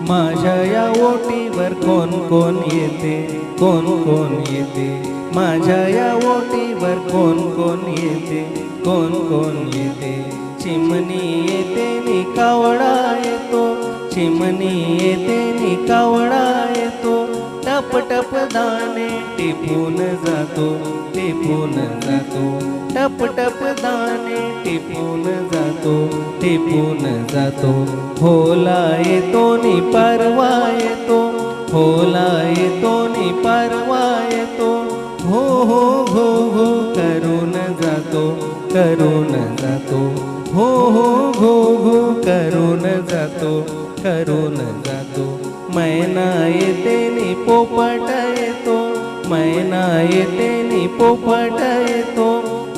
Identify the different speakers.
Speaker 1: माझ्या या ओटीवर कोण कोण येते, कोण कोण येते, माझ्या या ओटीवर कोण कोण येते, कोण कोण येते. चिमणी येते नि कावळा येतो, चिमणी येते नि कावळा येतो, टप टप दाणे टिपून जातो, टिपून जातो, टप टप दाणे टिपून जातो, टिपून जातो. होला येतो नि परवा येतो, होला येतो नि परवा येतो, हो हो हो हो करून जातो, करून जातो, हो हो हो हो करून जातो, करून जातो. मैना येते नि पोपट येतो, मैना येते नि पोपट येतो,